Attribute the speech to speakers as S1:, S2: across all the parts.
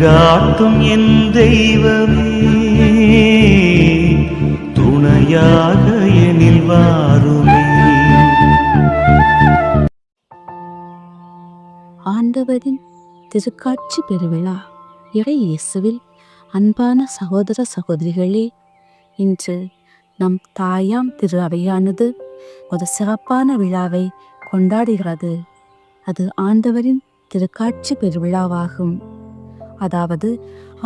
S1: வழிகாட்டும் என் தெய்வமே, துணையாக எனில் வாருமே.
S2: ஆண்டவரின் திருக்காட்சி பெருவிழா. இறை இயேசுவில் அன்பான சகோதர சகோதரிகளே, இன்று நம் தாயாம் திரு அவையானது ஒரு சிறப்பான விழாவை கொண்டாடுகிறது. அது ஆண்டவரின் திருக்காட்சி பெருவிழாவாகும். அதாவது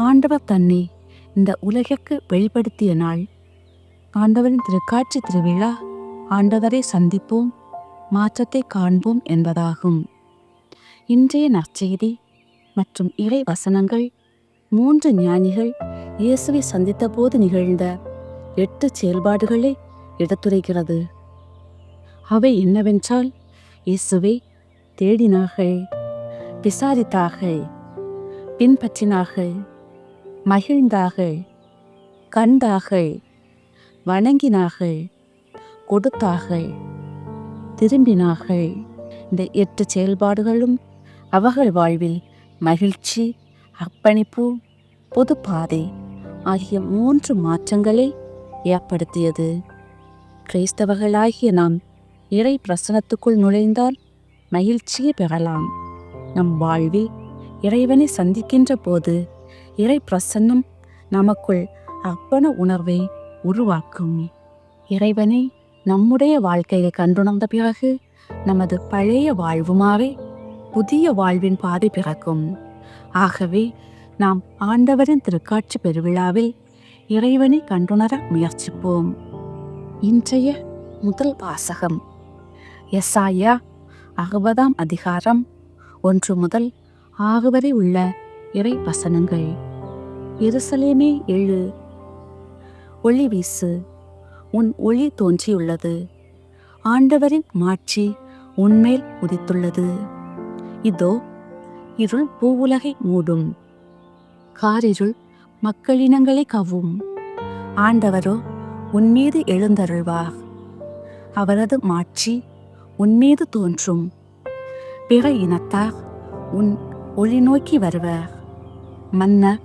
S2: ஆண்டவர் தன்னை இந்த உலகிற்கு வெளிப்படுத்திய நாள். ஆண்டவரின் திருக்காட்சி திருவிழா ஆண்டவரை சந்திப்போம், மாற்றத்தை காண்போம் என்பதாகும். இன்றைய நற்செய்தி மற்றும் இறை வசனங்கள் 3 ஞானிகள் இயேசுவை சந்தித்த போது நிகழ்ந்த 8 செயல்பாடுகளை எடுத்துரைக்கிறது. அவை என்னவென்றால், இயேசுவை தேடினார்கள், விசாரித்தார்கள், பின்பற்றினார்கள், மகிழ்ந்தார்கள், கண்டார்கள், வணங்கினார்கள், கொடுத்தார்கள், திரும்பினார்கள். இந்த 8 செயல்பாடுகளும் அவர்கள் வாழ்வில் மகிழ்ச்சி, அர்ப்பணிப்பு, பொதுப்பாதை ஆகிய 3 மாற்றங்களை ஏற்படுத்தியது. கிறிஸ்தவர்களாகிய நாம் இறை பிரசன்னத்துக்குள் நுழைந்தால் மகிழ்ச்சியை பெறலாம். நம் வாழ்வில் இறைவனை சந்திக்கின்ற போது இறை பிரசன்னம் நமக்குள் அர்ப்பண உணர்வை உருவாக்கும். இறைவனை நம்முடைய வாழ்க்கையை கண்டுணர்ந்த பிறகு நமது பழைய வாழ்வு மாறி புதிய வாழ்வின் பாதை பிறக்கும். ஆகவே நாம் ஆண்டவரின் திருக்காட்சி பெருவிழாவில் இறைவனை கண்டுணர முயற்சிப்போம். இன்றைய முதல் வாசகம் எசாயா 60 அதிகாரம் 1 முதல் 6 வரை உள்ள இறை வசனங்கள். எருசலேமே எழு, ஒளி வீசு, உன் ஒளி தோன்றியுள்ளது, ஆண்டவரின் மாட்சி உன்மேல் உதித்துள்ளது. இதோ இருள் பூவுலகை மூடும், காரிருள் மக்களினங்களை கவ்வும். ஆண்டவரோ உன்மீது எழுந்தருள்வார், அவரது மாட்சி உன்மீது தோன்றும். பிற இனத்தார் உன் ஒளி நோக்கி வருவர், மன்னர்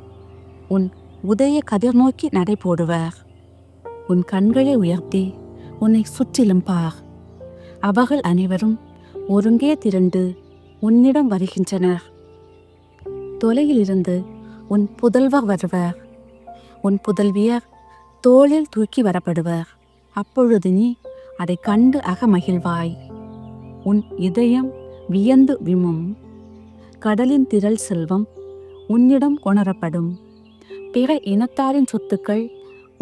S2: உன் உதய கதிர் நோக்கி நடை போடுவர். உன் கண்களை உயர்த்தி உன்னை சுற்றிலும் பார், அவர்கள் அனைவரும் ஒருங்கே திரண்டு உன்னிடம் வருகின்றனர். தொலையிலிருந்து உன் புதல்வர் வருவர், உன் புதல்வியர் தோளில் தூக்கி வரப்படுவர். அப்பொழுது நீ அதை கண்டு அகமகிழ்வாய், உன் இதயம் வியந்து விம்மும். கடலின் திரள் செல்வம் உன்னிடம் கொணரப்படும், பிற இனத்தாரின் சொத்துக்கள்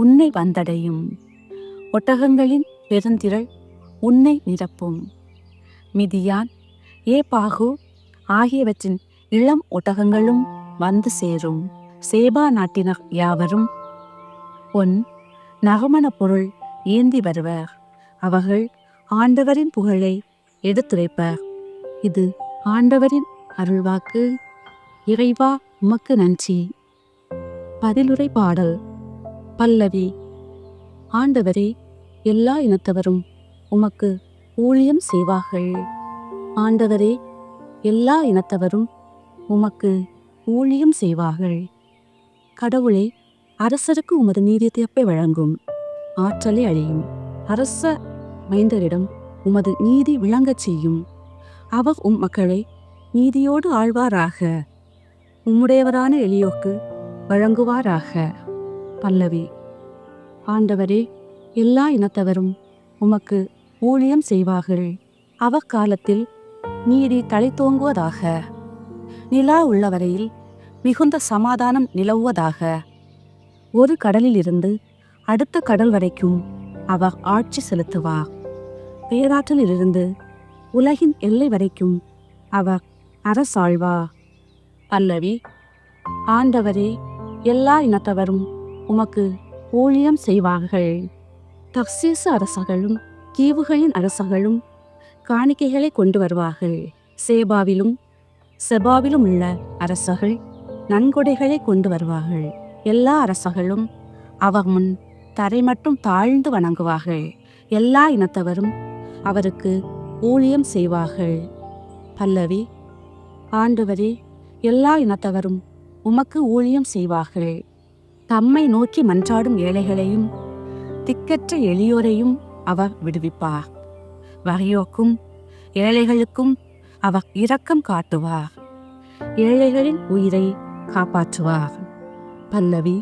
S2: உன்னை வந்தடையும். ஒட்டகங்களின் பெருந்திரள் உன்னை நிரப்பும். மிதியான், ஏபாகு ஆகியவற்றின் இளம் ஒட்டகங்களும் வந்து சேரும். சேபா நாட்டினர் யாவரும் பொன் நறுமண பொருள் ஏந்தி வருவர். அவர்கள் ஆண்டவரின் புகழை எடுத்துரைப்பர். இது ஆண்டவரின் அருள்வாக்கு. இறைவா உமக்கு நன்றி. பதிலுரை பாடல். பல்லவி. ஆண்டவரே, எல்லா இனத்தவரும் உமக்கு ஊழியம் செய்வார்கள். ஆண்டவரே, எல்லா இனத்தவரும் உமக்கு ஊழியம் செய்வார்கள். கடவுளே, அரசருக்கு உமது நீதி தீர்ப்பை வழங்கும், ஆற்றலை அழியும். அரச மைந்தரிடம் உமது நீதி விளங்கச் செய்யும். அவர் மக்களை நீதியோடு ஆழ்வாராக, உம்முடையவரான எளியோர்க்கு வழங்குவாராக. பல்லவி. ஆண்டவரே, எல்லா இனத்தவரும் உமக்கு ஊழியம் செய்வார்கள். அவர் காலத்தில் நீதி தழைத்தோங்குவதாக. நிலா உள்ளவரையில் மிகுந்த சமாதானம் நிலவுவதாக. ஒரு கடலிலிருந்து அடுத்த கடல் வரைக்கும் அவர் ஆட்சி செலுத்துவார். பேராற்றலிலிருந்து உலகின் எல்லை வரைக்கும் அவர் அரசாழ்வார். பல்லவி. ஆண்டவரே, எல்லா இனத்தவரும் உமக்கு ஊழியம் செய்வார்கள். தர்சீசு அரசர்களும் தீவுகளின் அரசர்களும் காணிக்கைகளை கொண்டு வருவார்கள். சேபாவிலும் செபாவிலும் உள்ள அரசர்கள் நன்கொடைகளை கொண்டு வருவார்கள். எல்லா அரசர்களும் அவர் முன் தரை மட்டும் தாழ்ந்து வணங்குவார்கள். எல்லா இனத்தவரும் அவருக்கு ஊழியம் செய்வார்கள். பல்லவி. ஆண்டவரே, எல்லா இனத்தவரும் உமக்கு ஊழியம் செய்வார்கள். தம்மை நோக்கி மன்றாடும் ஏழைகளையும் திக்கற்ற எளியோரையும் அவர் விடுவிப்பார். வறியோர்க்கும் ஏழைகளுக்கும் அவர் இரக்கம் காட்டுவார். ஏழைகளின் உயிரை காப்பாற்றுவார். பல்லவி.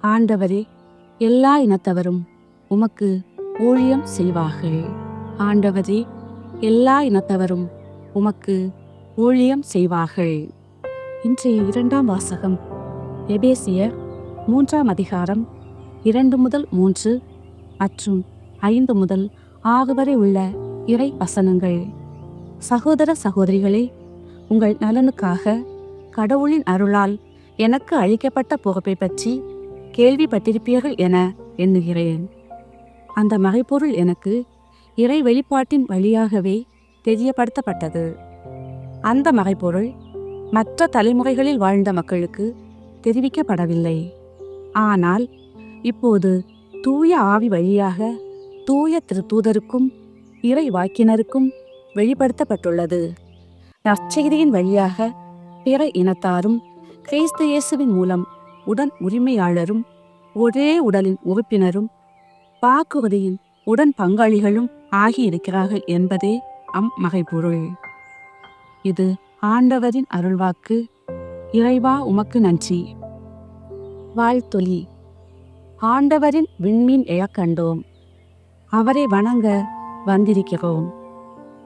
S2: ஆண்டவரே, எல்லா இனத்தவரும் உமக்கு ஊழியம் செய்வார்கள். ஆண்டவரே, எல்லா இனத்தவரும் உமக்கு ஊழியம் செய்வார்கள். இன்றைய இரண்டாம் வாசகம் எபேசியர் 3 அதிகாரம் 2 முதல் 3 மற்றும் 5 முதல் 6 வரை உள்ள இறை வசனங்கள். சகோதர சகோதரிகளே, உங்கள் நலனுக்காக கடவுளின் அருளால் எனக்கு அளிக்கப்பட்ட பொறுப்பை பற்றி கேள்விப்பட்டிருப்பீர்கள் என எண்ணுகிறேன். அந்த மறைபொருள் எனக்கு இறை வெளிப்பாட்டின் வழியாகவே தெரியப்படுத்தப்பட்டது. அந்த மறைபொருள் மற்ற தலைமுறைகளில் வாழ்ந்த மக்களுக்கு தெரிவிக்கப்படவில்லை. ஆனால் இப்போது தூய ஆவி வழியாக தூய திருத்தூதருக்கும் இறை வாக்கினருக்கும் வெளிப்படுத்தப்பட்டுள்ளது. நற்செய்தியின் வழியாக பிற இனத்தாரும் கிறிஸ்து இயேசுவின் மூலம் உடன் உரிமையாளரும் ஒரே உடலின் உறுப்பினரும் வாக்குறுதியின் உடன் பங்காளிகளும் ஆகியிருக்கிறார்கள் என்பதே அம்மறைபொருள். இது ஆண்டவரின் அருள்வாக்கு. இறைவா, உமக்கு நன்றி. வாழ்த்தொலி. ஆண்டவரின் விண்மீன் எழக் கண்டோம், அவரை வணங்க வந்திருக்கிறோம்.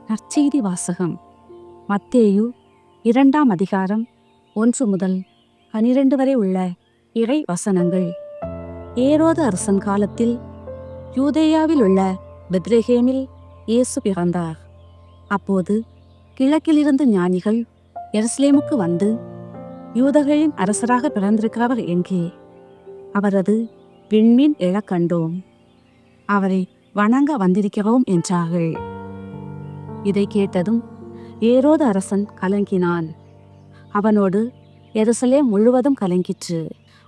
S2: நற்செய்தி வாசகம். மத்தேயு 2 அதிகாரம் 1 முதல் 12 வரை உள்ள இறை வசனங்கள். ஏரோது அரசன் காலத்தில் யூதேயாவில் உள்ள பெத்லெகேமில் இயேசு பிறந்தார். அப்போது கிழக்கிலிருந்து ஞானிகள் எருசலேமுக்கு வந்து, யூதர்களின் அரசராக பிறந்திருக்கிறவர் எங்கே? அவரது விண்மீன் எழக் கண்டோம், அவரை வணங்க வந்திருக்கிறோம் என்றார்கள். இதை கேட்டதும் ஏரோது அரசன் கலங்கினான். அவனோடு எருசலேம் முழுவதும் கலங்கிற்று.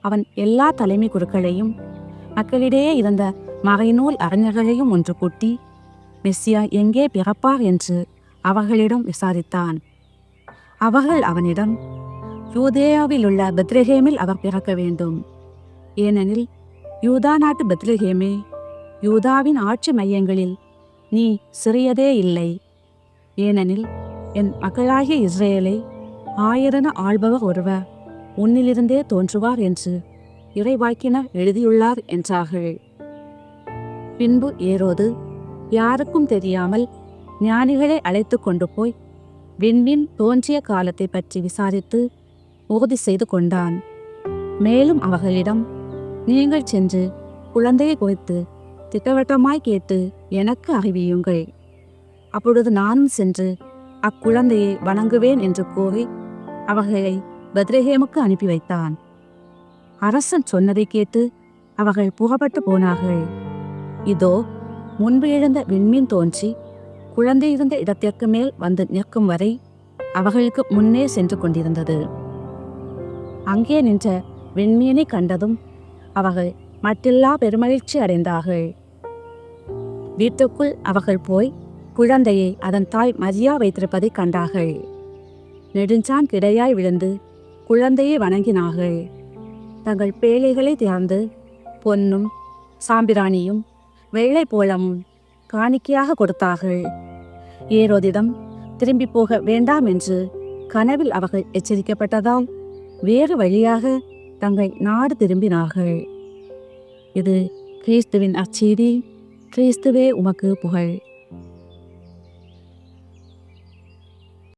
S2: அவன் எல்லா தலைமை குருக்களையும் மக்களிடையே இருந்த மறைநூல் அறிஞர்களையும் ஒன்று கூட்டி மெஸ்ஸியா எங்கே பிறப்பார் என்று அவர்களிடம் விசாரித்தான். அவர்கள் அவனிடம், யூதேயாவில் உள்ள பெத்லெகேமில் அவர் பிறக்க வேண்டும், ஏனெனில் யூதா நாட்டு பெத்லெகேமே, யூதாவின் ஆட்சி மையங்களில் நீ சிறியதே இல்லை, ஏனெனில் என் மக்களாகிய இஸ்ரேலை ஆயிரென ஆள்பவர் ஒருவர் உன்னிலிருந்தே தோன்றுவார் என்று இறைவாக்கினர் எழுதியுள்ளார் என்றார்கள். பின்பு ஏரோது யாருக்கும் தெரியாமல் ஞானிகளை அழைத்து கொண்டு போய் விண்மீன் தோன்றிய காலத்தை பற்றி விசாரித்து உறுதி செய்து கொண்டான். மேலும் அவர்களிடம், நீங்கள் சென்று குழந்தையை குறித்து திட்டவட்டமாய் கேட்டு எனக்கு அறிவியுங்கள், அப்பொழுது நானும் சென்று அக்குழந்தையை வணங்குவேன் என்று கூறி அவர்களை பெத்லெகேமுக்கு அனுப்பி வைத்தான். அரசன் சொன்னதை கேட்டு அவர்கள் புறப்பட்டு போனார்கள். இதோ, முன்பு எழுந்த விண்மீன் தோன்றி குழந்தை இருந்த இடத்திற்கு மேல் வந்து நிற்கும் வரை அவர்களுக்கு முன்னே சென்று கொண்டிருந்தது. அங்கே நின்ற விண்மீனை கண்டதும் அவர்கள் மட்டில்லா பெருமகிழ்ச்சி அடைந்தார்கள். வீட்டுக்குள் அவர்கள் போய் குழந்தையை அதன் தாய் மரியா வைத்திருப்பதை கண்டார்கள். நெடுஞ்சான் கிடையாய் விழுந்து குழந்தையை வணங்கினார்கள். தங்கள் பேழைகளை திறந்து பொன்னும் சாம்பிராணியும் வெள்ளை போலமும் காணிக்கையாக கொடுத்தார்கள். ஏரோதிடம் திரும்பி போக வேண்டாம் என்று கனவில் அவர்கள் எச்சரிக்கப்பட்டதால் வேறு வழியாக தங்கள் நாடு திரும்பினார்கள். இது கிறிஸ்துவின் அச்செய்தி. கிறிஸ்துவே, உமக்கு புகழ்.